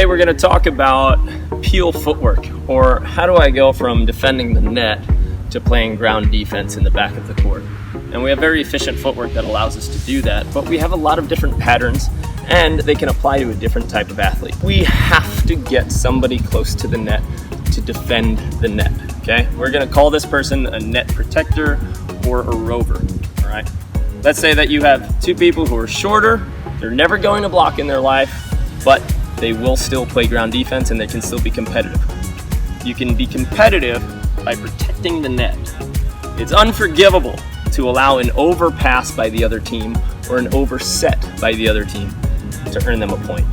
we're going to talk about peel footwork, or how do I go from defending the net to playing ground defense in the back of the court. And we have very efficient footwork that allows us to do that, but we have a lot of different patterns and they can apply to a different type of athlete. We have to get somebody close to the net to defend the net, okay? We're going to call this person a net protector or a rover, all right? Let's say that you have two people who are shorter, they're never going to block in their life, but they will still play ground defense and they can still be competitive. You can be competitive by protecting the net. It's unforgivable to allow an overpass by the other team or an overset by the other team to earn them a point.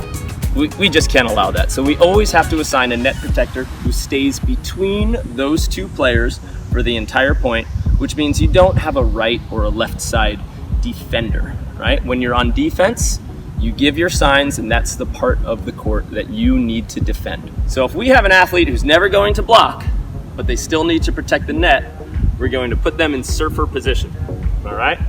We just can't allow that. So we always have to assign a net protector who stays between those two players for the entire point, which means you don't have a right or a left side defender, right? When you're on defense, you give your signs, and that's the part of the court that you need to defend. So if we have an athlete who's never going to block, but they still need to protect the net, we're going to put them in surfer position, all right?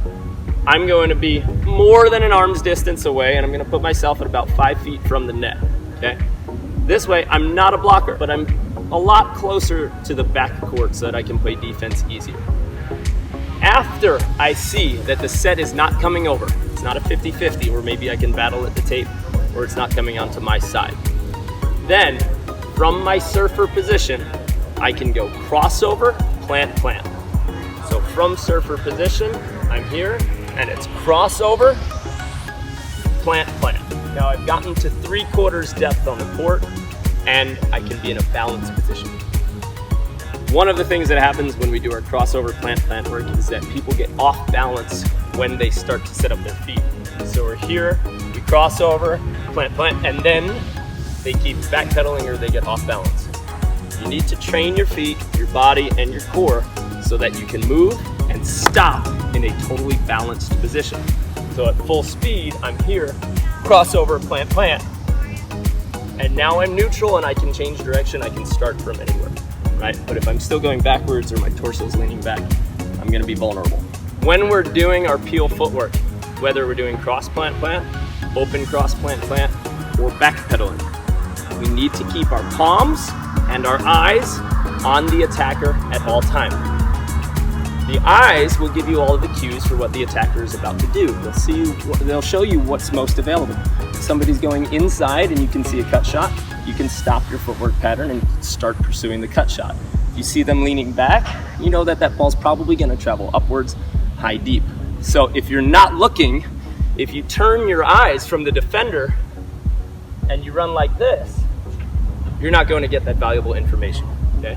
I'm going to be more than an arm's distance away, and I'm going to put myself at about 5 feet from the net, okay? This way, I'm not a blocker, but I'm a lot closer to the back court so that I can play defense easier. After I see that the set is not coming over, it's not a 50-50 where maybe I can battle at the tape or it's not coming onto my side. Then, from my surfer position, I can go crossover, plant, plant. So from surfer position, I'm here, and it's crossover, plant, plant. Now I've gotten to 3/4 depth on the court, and I can be in a balanced position. One of the things that happens when we do our crossover, plant, plant work is that people get off balance when they start to set up their feet. So we're here, we cross over, plant, plant, and then they keep backpedaling or they get off balance. You need to train your feet, your body, and your core so that you can move and stop in a totally balanced position. So at full speed, I'm here, crossover, plant, plant, and now I'm neutral and I can change direction, I can start from anywhere, right? But if I'm still going backwards or my torso's leaning back, I'm gonna be vulnerable. When we're doing our peel footwork, whether we're doing cross plant plant, open cross plant plant, or backpedaling, we need to keep our palms and our eyes on the attacker at all times. The eyes will give you all of the cues for what the attacker is about to do. They'll show you what's most available. If somebody's going inside and you can see a cut shot, you can stop your footwork pattern and start pursuing the cut shot. If you see them leaning back, you know that ball's probably gonna travel upwards, high, deep. So if you're not looking, if you turn your eyes from the defender and you run like this, you're not going to get that valuable information, okay?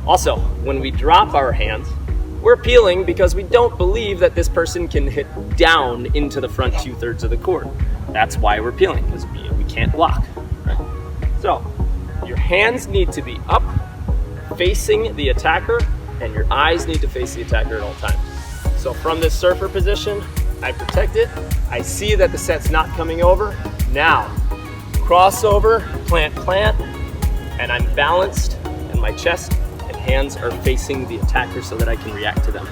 Also, when we drop our hands, we're peeling because we don't believe that this person can hit down into the front 2/3 of the court. That's why we're peeling, because we can't block, right? So, your hands need to be up, facing the attacker, and your eyes need to face the attacker at all times. So from this surfer position, I protect it. I see that the set's not coming over. Now, crossover, plant, plant, and I'm balanced, and my chest and hands are facing the attacker so that I can react to them.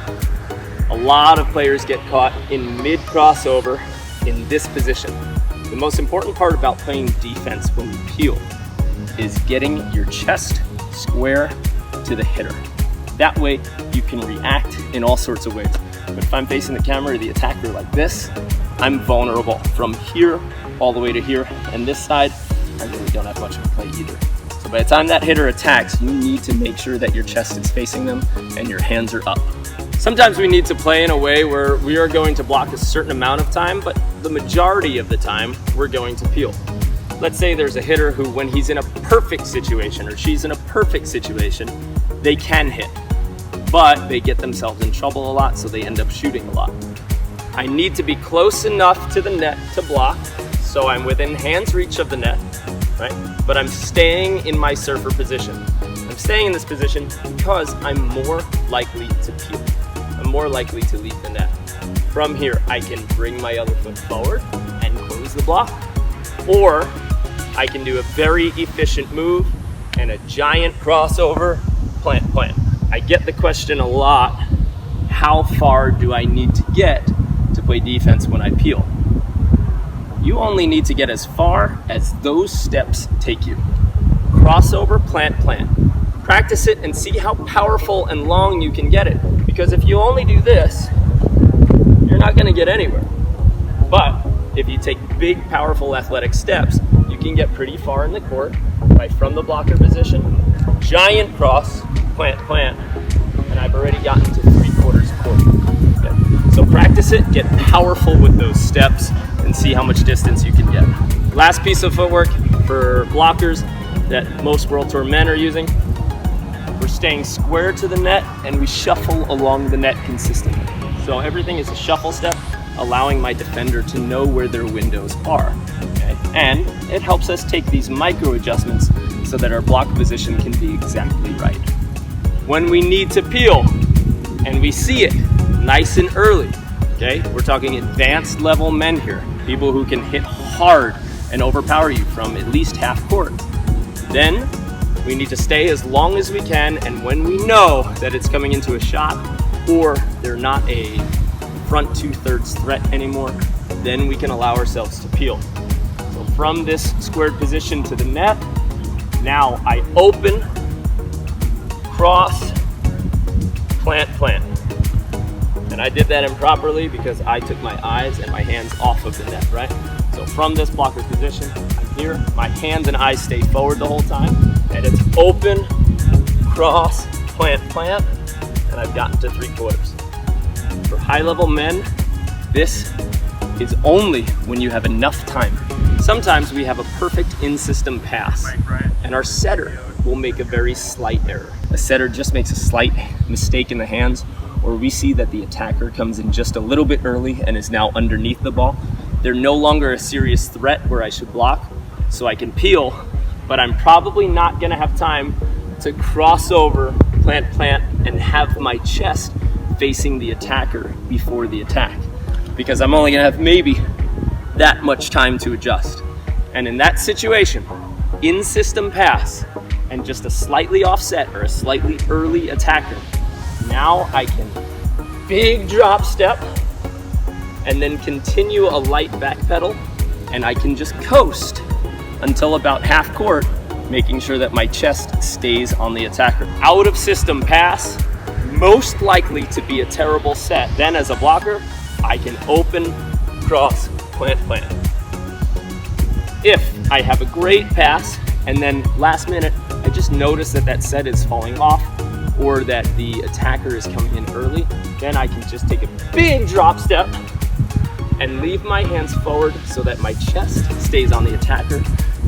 A lot of players get caught in mid-crossover in this position. The most important part about playing defense when you peel is getting your chest square to the hitter. That way, you can react in all sorts of ways. But if I'm facing the camera or the attacker like this, I'm vulnerable from here all the way to here. And this side, I really don't have much of a play either. So by the time that hitter attacks, you need to make sure that your chest is facing them and your hands are up. Sometimes we need to play in a way where we are going to block a certain amount of time, but the majority of the time, we're going to peel. Let's say there's a hitter who, when he's in a perfect situation or she's in a perfect situation, they can hit, but they get themselves in trouble a lot, so they end up shooting a lot. I need to be close enough to the net to block, so I'm within hand's reach of the net, right? But I'm staying in my surfer position. I'm staying in this position because I'm more likely to peel. I'm more likely to leave the net. From here, I can bring my other foot forward and close the block, or I can do a very efficient move and a giant crossover, plant, plant. I get the question a lot, how far do I need to get to play defense when I peel? You only need to get as far as those steps take you. Crossover, plant, plant. Practice it and see how powerful and long you can get it. Because if you only do this, you're not going to get anywhere. But if you take big, powerful athletic steps, you can get pretty far in the court by from the blocker position, giant cross, plant, plant, and I've already gotten to 3/4 court. Okay. So practice it, get powerful with those steps, and see how much distance you can get. Last piece of footwork for blockers that most World Tour men are using. We're staying square to the net and we shuffle along the net consistently. So everything is a shuffle step, allowing my defender to know where their windows are. Okay? And it helps us take these micro adjustments so that our block position can be exactly right. When we need to peel and we see it nice and early, okay? We're talking advanced level men here, people who can hit hard and overpower you from at least half court. Then we need to stay as long as we can, and when we know that it's coming into a shot or they're not a front 2/3 threat anymore, then we can allow ourselves to peel. So from this squared position to the net, now I open, cross, plant, plant. And I did that improperly because I took my eyes and my hands off of the net, right? So from this blocker position, I'm here, my hands and eyes stay forward the whole time, and it's open, cross, plant, plant, and I've gotten to 3/4. For high-level men, this is only when you have enough time. Sometimes we have a perfect in-system pass, and our setter will make a very slight error. A setter just makes a slight mistake in the hands, or we see that the attacker comes in just a little bit early and is now underneath the ball. They're no longer a serious threat where I should block, so I can peel, but I'm probably not gonna have time to cross over, plant, plant, and have my chest facing the attacker before the attack, because I'm only gonna have maybe that much time to adjust. And in that situation, in-system pass and just a slightly offset or a slightly early attacker, now I can big drop step and then continue a light back pedal, and I can just coast until about half court, making sure that my chest stays on the attacker. Out of system pass, most likely to be a terrible set. Then as a blocker, I can open, cross, plant, plant. If I have a great pass and then last minute, I just notice that that set is falling off or that the attacker is coming in early, then I can just take a big drop step and leave my hands forward so that my chest stays on the attacker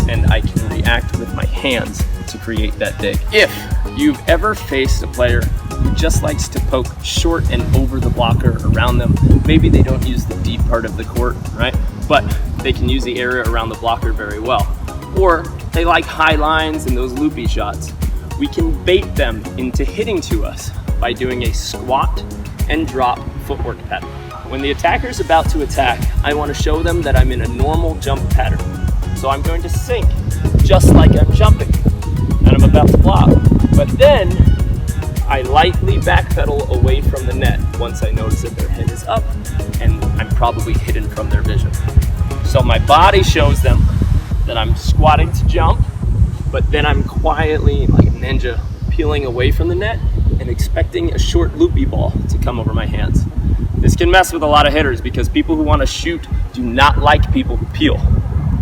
and I can react with my hands to create that dig. If you've ever faced a player who just likes to poke short and over the blocker around them, maybe they don't use the deep part of the court, right? But they can use the area around the blocker very well. Or they like high lines and those loopy shots. We can bait them into hitting to us by doing a squat and drop footwork pattern. When the attacker is about to attack, I want to show them that I'm in a normal jump pattern. So I'm going to sink just like I'm jumping and I'm about to block. But then I lightly backpedal away from the net once I notice that their head is up and I'm probably hidden from their vision. So my body shows them that I'm squatting to jump, but then I'm quietly, like a ninja, peeling away from the net and expecting a short loopy ball to come over my hands. This can mess with a lot of hitters because people who want to shoot do not like people who peel,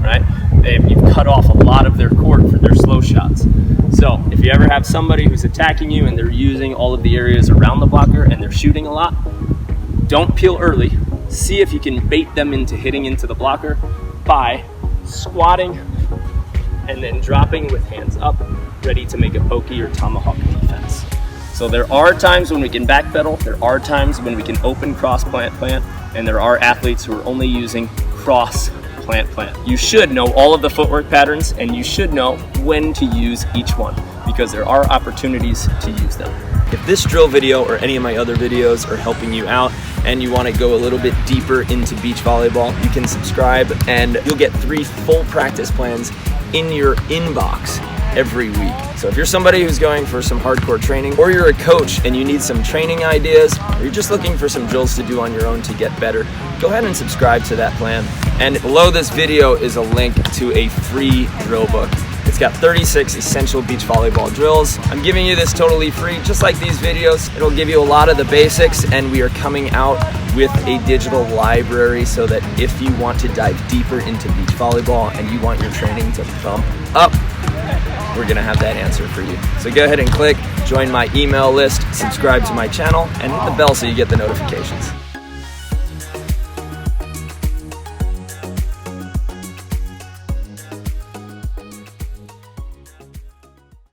right? You've cut off a lot of their court for their slow shots. So if you ever have somebody who's attacking you and they're using all of the areas around the blocker and they're shooting a lot, don't peel early. See if you can bait them into hitting into the blocker by squatting and then dropping with hands up, ready to make a pokey or tomahawk defense. So there are times when we can backpedal, there are times when we can open, cross, plant, plant, and there are athletes who are only using cross, plant, plant. You should know all of the footwork patterns and you should know when to use each one because there are opportunities to use them. If this drill video or any of my other videos are helping you out and you want to go a little bit deeper into beach volleyball, you can subscribe and you'll get 3 full practice plans in your inbox every week. So if you're somebody who's going for some hardcore training, or you're a coach and you need some training ideas, or you're just looking for some drills to do on your own to get better, go ahead and subscribe to that plan. And below this video is a link to a free drill book. It's got 36 essential beach volleyball drills. I'm giving you this totally free, just like these videos. It'll give you a lot of the basics, and we are coming out with a digital library so that if you want to dive deeper into beach volleyball and you want your training to bump up, we're gonna have that answer for you. So go ahead and click, join my email list, subscribe to my channel, and hit the bell so you get the notifications.